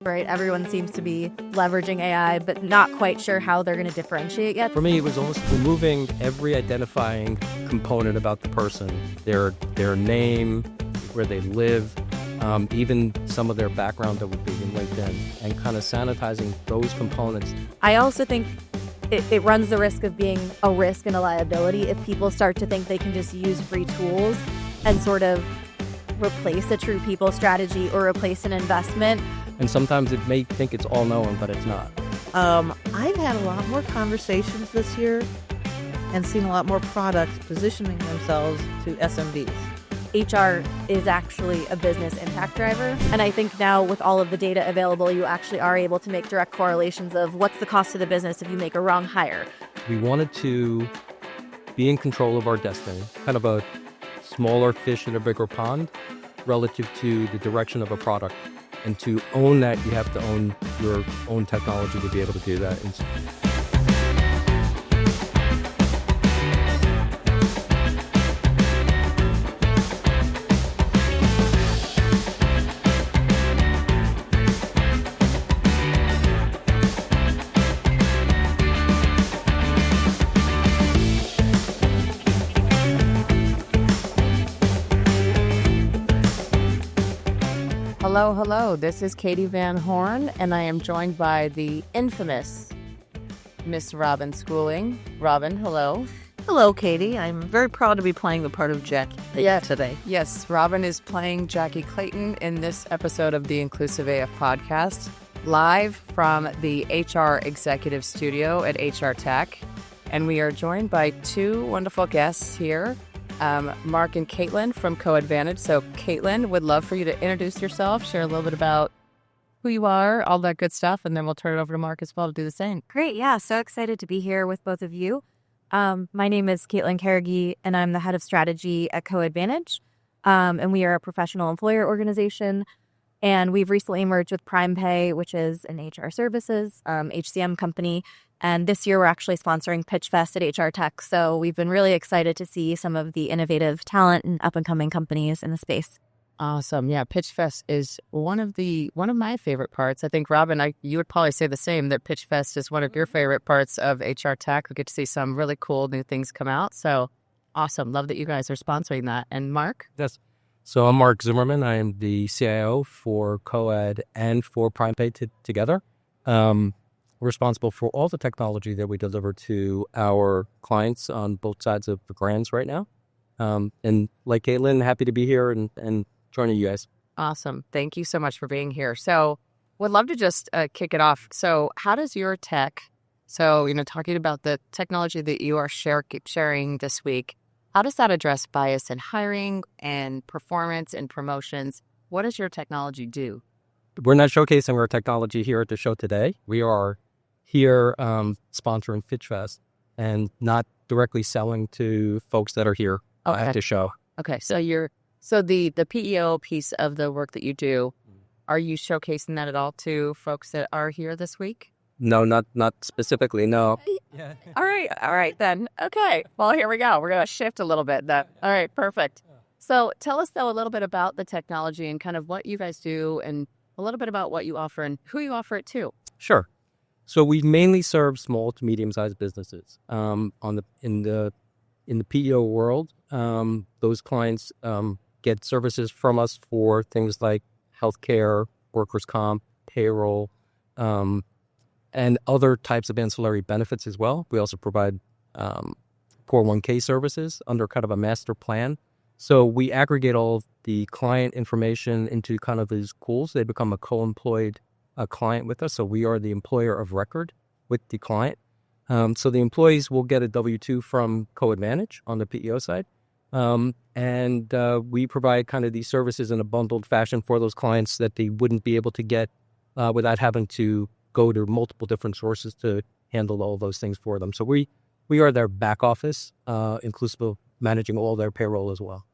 right? Everyone seems to be leveraging AI, but not quite sure how they're going to differentiate yet. For me, it was almost removing every identifying component about the person, their name, where they live, even some of their background that would be in LinkedIn, and kind of sanitizing those components. I also think it runs the risk of being a risk and a liability if people start to think they can just use free tools and sort of replace a true people strategy or replace an investment. And sometimes it may think it's all knowing, but it's not. I've had a lot more conversations this year and seen a lot more products positioning themselves to SMBs. HR is actually a business impact driver. And I think now with all of the data available, you actually are able to make direct correlations of what's the cost to the business if you make a wrong hire. We wanted to be in control of our destiny, kind of a smaller fish in a bigger pond relative to the direction of a product. And to own that, you have to own your own technology to be able to do that. Hello. This is Katee Van Horn, and I am joined by the infamous Miss Robin Schooling. Robin, hello. Hello, Katee. I'm very proud to be playing the part of Jackie today. Yes, Robin is playing Jackie Clayton in this episode of the InclusiveAF podcast, live from the HR Executive Studio at HR Tech. And we are joined by two wonderful guests here. Mark and Caitlin from CoAdvantage. So Caitlin, would love for you to introduce yourself, share a little bit about who you are, all that good stuff, and then we'll turn it over to Mark as well to do the same. Great. Yeah. So excited to be here with both of you. My name is Caitlin Carrigy, and I'm the head of strategy at CoAdvantage. And we are a professional employer organization. And we've recently merged with PrimePay, which is an HR services, HCM company. And this year, we're actually sponsoring Pitchfest at HR Tech. So we've been really excited to see some of the innovative talent and up-and-coming companies in the space. Awesome. Yeah, Pitchfest is one of my favorite parts. I think, Robin, you would probably say the same, that Pitchfest is one of your favorite parts of HR Tech. We get to see some really cool new things come out. So awesome. Love that you guys are sponsoring that. And Mark? Yes. So I'm Mark Zimmerman. I am the CIO for CoAd and for PrimePay together. We're responsible for all the technology that we deliver to our clients on both sides of the brands right now. And like Caitlin, happy to be here and joining you guys. Awesome. Thank you so much for being here. So would love to just kick it off. So how does your tech, talking about the technology that you are sharing this week, how does that address bias in hiring and performance and promotions? What does your technology do? We're not showcasing our technology here at the show today. We are here sponsoring Pitchfest and not directly selling to folks that are here at the show. Okay, so the PEO piece of the work that you do, are you showcasing that at all to folks that are here this week? No, not specifically, no. Yeah. All right then. Okay, well, here we go. We're going to shift a little bit then. All right, perfect. So tell us, though, a little bit about the technology and kind of what you guys do and a little bit about what you offer and who you offer it to. Sure. So we mainly serve small to medium-sized businesses. In the PEO world, those clients get services from us for things like healthcare, workers' comp, payroll, and other types of ancillary benefits as well. We also provide 401k services under kind of a master plan. So we aggregate all of the client information into kind of these pools. They become a co-employed client with us. So we are the employer of record with the client. So the employees will get a W-2 from CoAdvantage on the PEO side. And we provide kind of these services in a bundled fashion for those clients that they wouldn't be able to get without having to go to multiple different sources to handle all those things for them. So we are their back office, inclusive of managing all their payroll as well.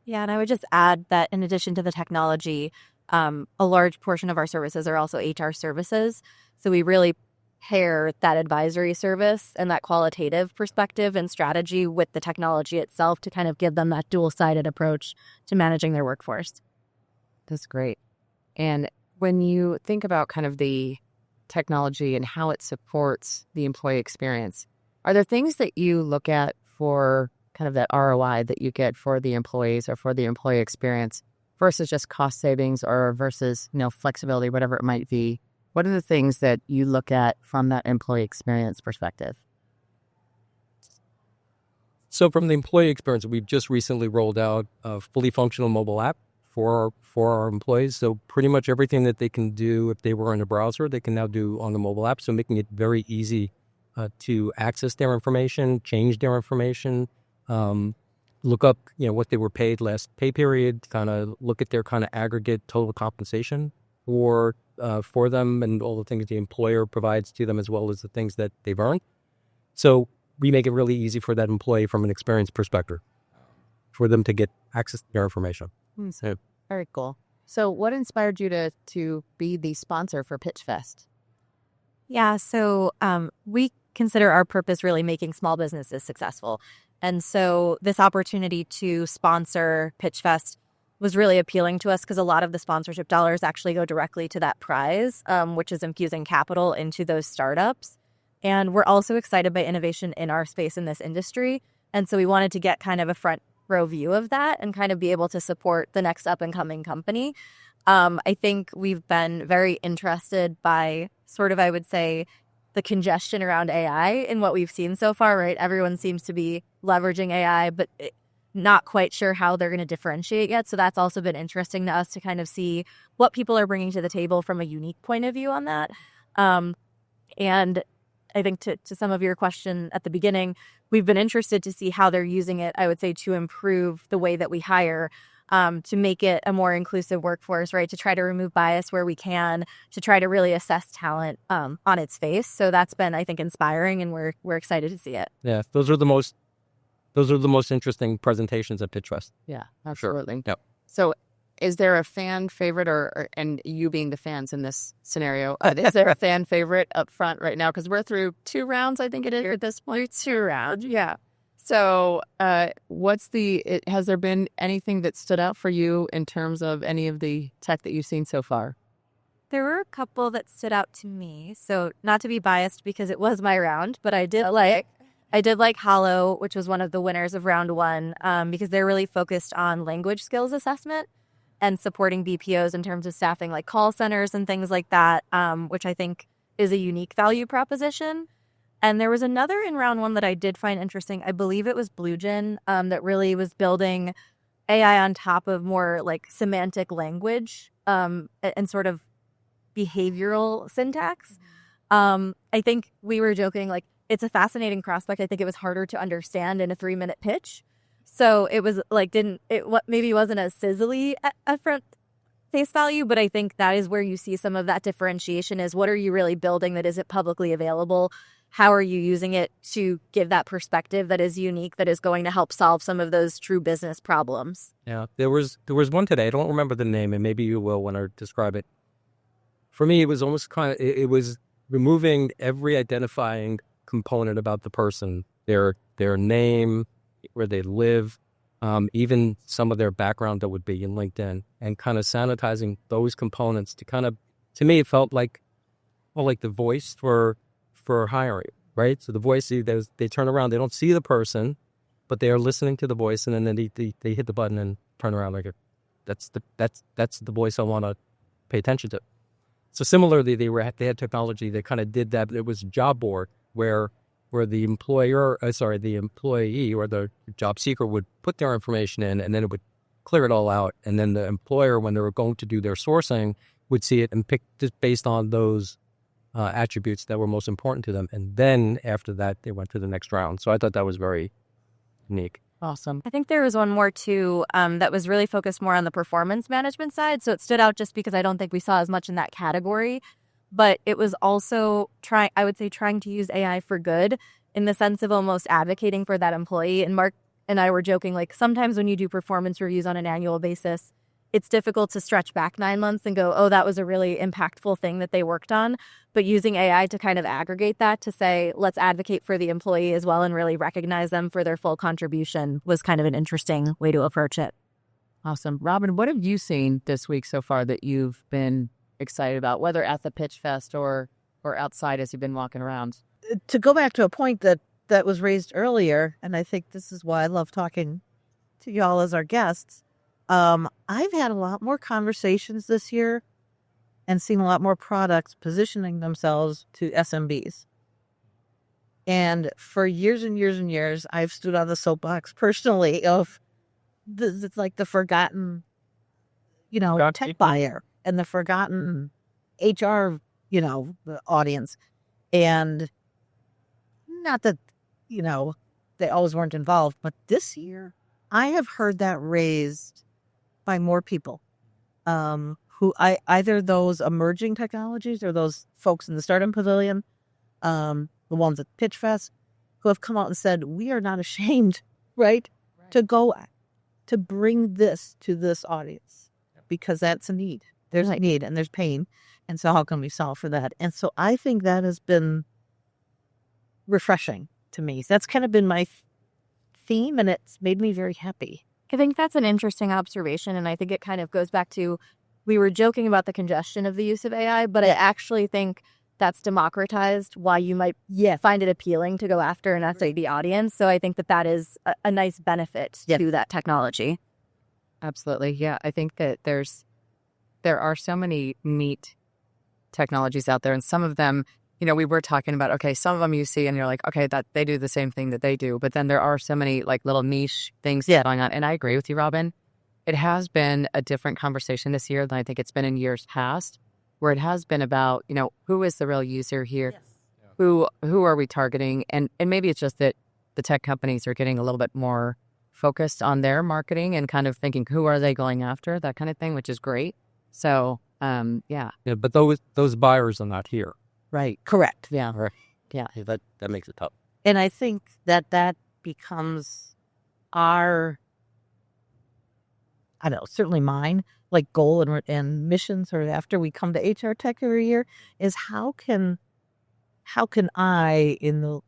Yeah, and I would just add that in addition to the technology, a large portion of our services are also HR services. So we really pair that advisory service and that qualitative perspective and strategy with the technology itself to kind of give them that dual-sided approach to managing their workforce. That's great. And when you think about kind of the technology and how it supports the employee experience, are there things that you look at for kind of that ROI that you get for the employees or for the employee experience versus just cost savings or versus, flexibility, whatever it might be? What are the things that you look at from that employee experience perspective? So from the employee experience, we've just recently rolled out a fully functional mobile app for our employees. So pretty much everything that they can do if they were in a browser, they can now do on the mobile app. So making it very easy to access their information, change their information, look up, what they were paid last pay period, kind of look at their kind of aggregate total compensation for them and all the things the employer provides to them as well as the things that they've earned. So we make it really easy for that employee from an experience perspective for them to get access to their information. So, very cool. So what inspired you to be the sponsor for Pitchfest? Yeah, so we consider our purpose really making small businesses successful. And so this opportunity to sponsor Pitchfest was really appealing to us because a lot of the sponsorship dollars actually go directly to that prize, which is infusing capital into those startups. And we're also excited by innovation in our space in this industry. And so we wanted to get kind of a front row view of that and kind of be able to support the next up and coming company. I think we've been very interested by sort of, I would say, the congestion around AI in what we've seen so far, right? Everyone seems to be leveraging AI, but not quite sure how they're going to differentiate yet. So that's also been interesting to us to kind of see what people are bringing to the table from a unique point of view on that. And I think to some of your question at the beginning, we've been interested to see how they're using it, I would say, to improve the way that we hire, to make it a more inclusive workforce, right? To try to remove bias where we can, to try to really assess talent on its face. So that's been, I think, inspiring, and we're excited to see it. Yeah, those are the most interesting presentations at Pitchfest. Yeah, absolutely. Sure. Yep. So is there a fan favorite and you being the fans in this scenario, is there a fan favorite up front right now? Because we're through 2 rounds, I think it is at this point. 2 rounds, yeah. So has there been anything that stood out for you in terms of any of the tech that you've seen so far? There were a couple that stood out to me. So not to be biased because it was my round, but I did like Hollow, which was one of the winners of round 1, because they're really focused on language skills assessment and supporting BPOs in terms of staffing like call centers and things like that, which I think is a unique value proposition. And there was another in round 1 that I did find interesting. I believe it was BlueGen, that really was building AI on top of more like semantic language and sort of behavioral syntax. I think we were joking, like, it's a fascinating prospect. I think it was harder to understand in a 3-minute pitch. So it was like, maybe wasn't as sizzly at front face value, but I think that is where you see some of that differentiation is what are you really building that isn't publicly available? How are you using it to give that perspective that is unique, that is going to help solve some of those true business problems? Yeah, there was one today. I don't remember the name, and maybe you will when I describe it. For me, it was almost it was removing every identifying component about the person, their name, where they live, even some of their background that would be in LinkedIn, and kind of sanitizing those components to me, it felt like the voice for hiring, right? So the voice, they turn around, they don't see the person, but they are listening to the voice, and then they hit the button and turn around like, that's the voice I want to pay attention to. So similarly, they had technology that kind of did that. It was a job board where the employee or the job seeker would put their information in, and then it would clear it all out. And then the employer, when they were going to do their sourcing, would see it and pick just based on those attributes that were most important to them. And then after that, they went to the next round. So I thought that was very unique. Awesome. I think there was one more too that was really focused more on the performance management side. So it stood out just because I don't think we saw as much in that category. But it was also trying to use AI for good in the sense of almost advocating for that employee. And Mark and I were joking, like, sometimes when you do performance reviews on an annual basis, it's difficult to stretch back 9 months and go, oh, that was a really impactful thing that they worked on. But using AI to kind of aggregate that to say, let's advocate for the employee as well and really recognize them for their full contribution was kind of an interesting way to approach it. Awesome. Robin, what have you seen this week so far that you've been excited about, whether at the Pitchfest or outside as you've been walking around? To go back to a point that was raised earlier, and I think this is why I love talking to y'all as our guests. I've had a lot more conversations this year and seen a lot more products positioning themselves to SMBs. And for years and years and years, I've stood on the soapbox personally of it's like the forgotten, tech buyer and the forgotten HR, the audience. And not that, they always weren't involved, but this year I have heard that raised by more people who either those emerging technologies or those folks in the Startup Pavilion, the ones at Pitchfest, who have come out and said, we are not ashamed, right, to go to bring this to this audience because that's a need. There's a need and there's pain. And so how can we solve for that? And so I think that has been refreshing to me. That's kind of been my theme, and it's made me very happy. I think that's an interesting observation, and I think it kind of goes back to, we were joking about the congestion of the use of AI, but I actually think that's democratized why you might find it appealing to go after an SAB audience. So I think that is a nice benefit to that technology. Absolutely. Yeah. I think that there are so many neat technologies out there, and some of them, we were talking about, okay, some of them you see and you're like, okay, that they do the same thing that they do. But then there are so many like little niche things going on. And I agree with you, Robin. It has been a different conversation this year than I think it's been in years past, where it has been about, who is the real user here? Yes. Who are we targeting? And maybe it's just that the tech companies are getting a little bit more focused on their marketing and kind of thinking, who are they going after? That kind of thing, which is great. So, yeah. Yeah, but those buyers are not here. Right. Correct. Yeah. Right. Yeah. That makes it tough. And I think that becomes our, I don't know, certainly mine, like goal and mission sort of after we come to HR Tech every year is how can I, in the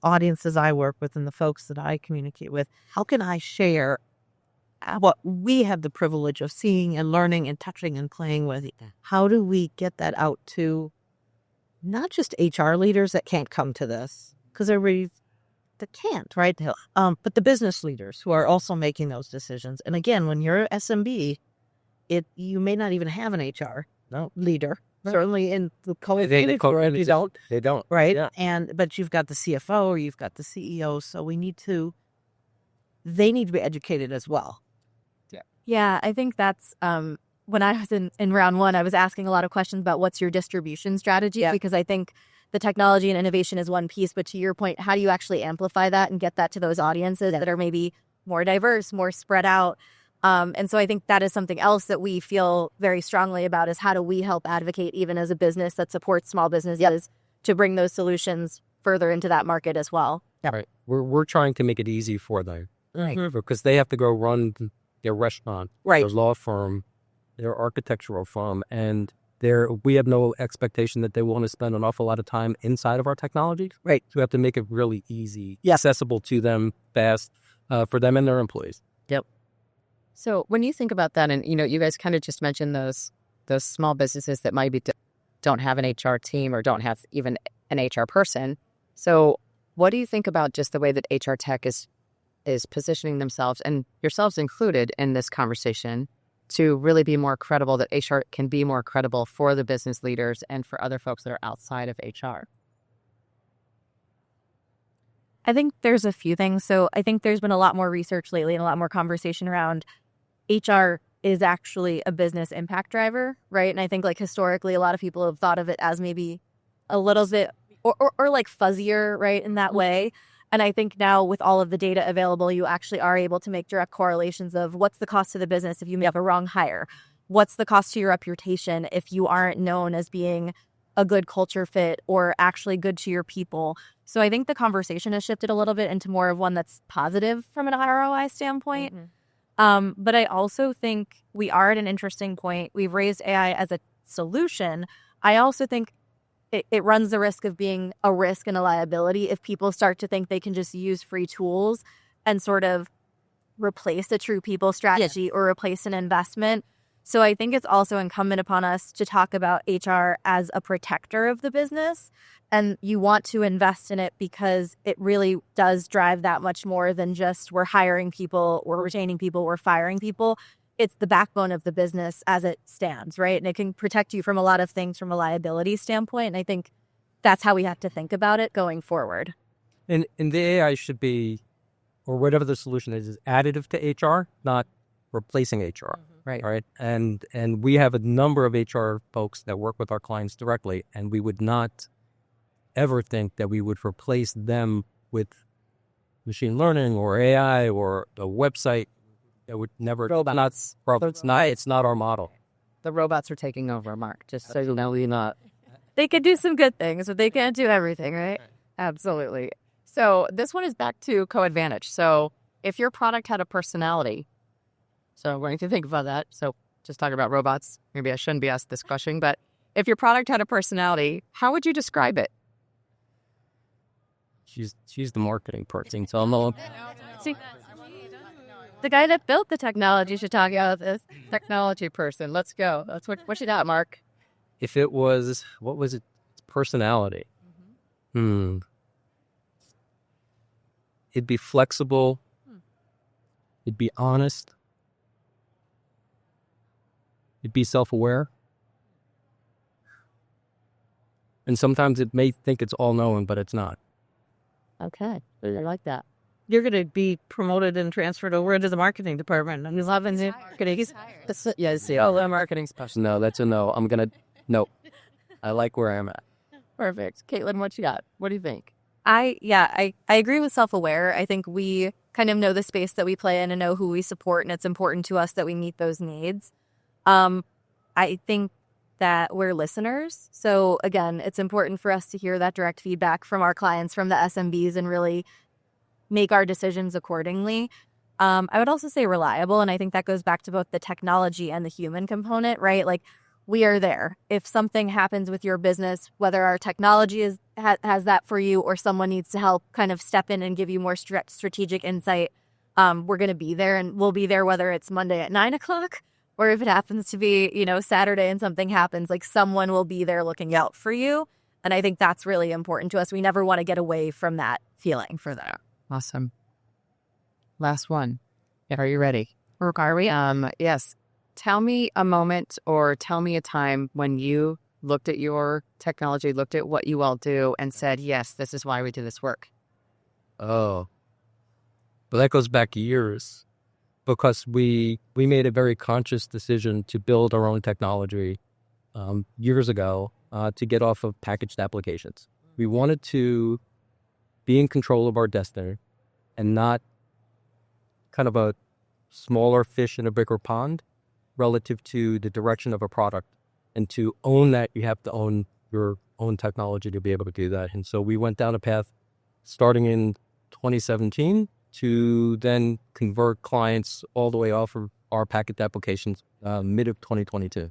audiences I work with and the folks that I communicate with, how can I share what we have the privilege of seeing and learning and touching and playing with? How do we get that out to not just HR leaders that can't come to this, because everybody that can't, right? But the business leaders who are also making those decisions. And again, when you're an SMB, you may not even have an HR leader. Right. Certainly in the CoAdvantage, you don't. They don't. Right? Yeah. But you've got the CFO or you've got the CEO, so they need to be educated as well. Yeah, I think that's when I was in round one, I was asking a lot of questions about what's your distribution strategy, because I think the technology and innovation is one piece, but to your point, how do you actually amplify that and get that to those audiences that are maybe more diverse, more spread out? And so I think that is something else that we feel very strongly about, is how do we help advocate, even as a business that supports small businesses, to bring those solutions further into that market as well. Yeah. Right. We're trying to make it easy for them, Right. Because they have to go run their restaurant, right, their law firm, their architectural firm, and we have no expectation that they want to spend an awful lot of time inside of our technology. Right. So we have to make it really easy, accessible to them, fast, for them and their employees. Yep. So when you think about that, and you guys kind of just mentioned those small businesses that maybe don't have an HR team or don't have even an HR person. So what do you think about just the way that HR tech is positioning themselves, and yourselves included in this conversation, to really be more credible, that HR can be more credible for the business leaders and for other folks that are outside of HR? I think there's a few things. So I think there's been a lot more research lately and a lot more conversation around HR is actually a business impact driver, right? And I think like historically, a lot of people have thought of it as maybe a little bit or like fuzzier, right, in that way. And I think now with all of the data available, you actually are able to make direct correlations of what's the cost to the business if you have a wrong hire? What's the cost to your reputation if you aren't known as being a good culture fit or actually good to your people? So I think the conversation has shifted a little bit into more of one that's positive from an ROI standpoint. Mm-hmm. But I also think we are at an interesting point. We've raised AI as a solution. I also think it runs the risk of being a risk and a liability if people start to think they can just use free tools and sort of replace a true people strategy or replace an investment. So I think it's also incumbent upon us to talk about HR as a protector of the business. And you want to invest in it because it really does drive that much more than just we're hiring people, we're retaining people, we're firing people. It's the backbone of the business as it stands, right? And it can protect you from a lot of things from a liability standpoint. And I think that's how we have to think about it going forward. And the AI should be, or whatever the solution is additive to HR, not replacing HR. Right. And we have a number of HR folks that work with our clients directly, and we would not ever think that we would replace them with machine learning or AI or a website. That would never. Robots. It's not our model. The robots are taking over, Mark. Just so you know. Not. They could do some good things, but they can't do everything, right? Absolutely. So this one is back to CoAdvantage. So if your product had a personality, so we're going to think about that. So just talking about robots, maybe I shouldn't be asked this question, but if your product had a personality, how would you describe it? She's the marketing person, so I'm all. See, the guy that built the technology should talk about this. Technology person. Let's go. That's what you got, Mark. If it was, what was it? Personality. It'd be flexible. It'd be honest. It'd be self-aware. And sometimes it may think it's all-knowing, but it's not. Okay. I like that. You're going to be promoted and transferred over into the marketing department. And Marketing. Yes, the marketing special. No, that's a no. No. I like where I'm at. Perfect. Caitlin, what you got? What do you think? I agree with self-aware. I think we kind of know the space that we play in and know who we support, and it's important to us that we meet those needs. I think that we're listeners. So again, it's important for us to hear that direct feedback from our clients, from the SMBs, and really make our decisions accordingly. I would also say reliable, and I think that goes back to both the technology and the human component, right? Like, we are there. If something happens with your business, whether our technology has that for you or someone needs to help kind of step in and give you more strategic insight, we're going to be there, and we'll be there whether it's Monday at 9:00 or if it happens to be, Saturday and something happens, like someone will be there looking out for you. And I think that's really important to us. We never want to get away from that feeling for that. Awesome. Last one. Are you ready? Are we? Yes. Tell me a moment or tell me a time when you looked at your technology, looked at what you all do and said, yes, this is why we do this work. Oh. But that goes back years because we made a very conscious decision to build our own technology years ago to get off of packaged applications. We wanted to be in control of our destiny and not kind of a smaller fish in a bigger pond relative to the direction of a product. And to own that, you have to own your own technology to be able to do that. And so we went down a path starting in 2017 to then convert clients all the way off of our packaged applications mid of 2022.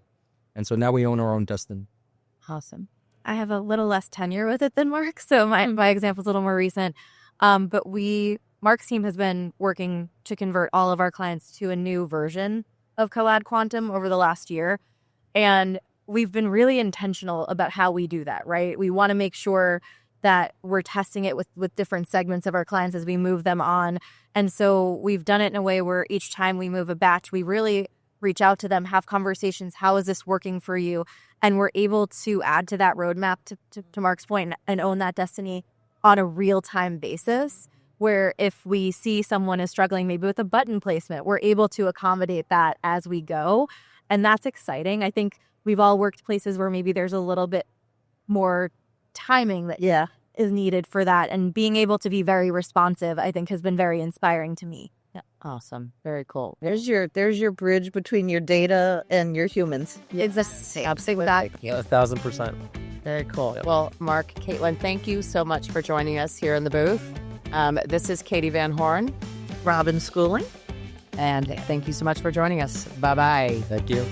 And so now we own our own destiny. Awesome. I have a little less tenure with it than Mark, so my example is a little more recent. But Mark's team has been working to convert all of our clients to a new version of CoAdQuantum over the last year. And we've been really intentional about how we do that, right? We want to make sure that we're testing it with different segments of our clients as we move them on. And so we've done it in a way where each time we move a batch, we really reach out to them, have conversations. How is this working for you? And we're able to add to that roadmap, to Mark's point, and own that destiny on a real-time basis, where if we see someone is struggling maybe with a button placement, we're able to accommodate that as we go. And that's exciting. I think we've all worked places where maybe there's a little bit more timing that is needed for that. And being able to be very responsive, I think, has been very inspiring to me. Yeah. Awesome. Very cool. There's your bridge between your data and your humans. Exactly. 1,000%. Very cool. Yeah. Well, Mark, Caitlin, thank you so much for joining us here in the booth. This is Katee Van Horn. Robin Schooling. And thank you so much for joining us. Bye-bye. Thank you.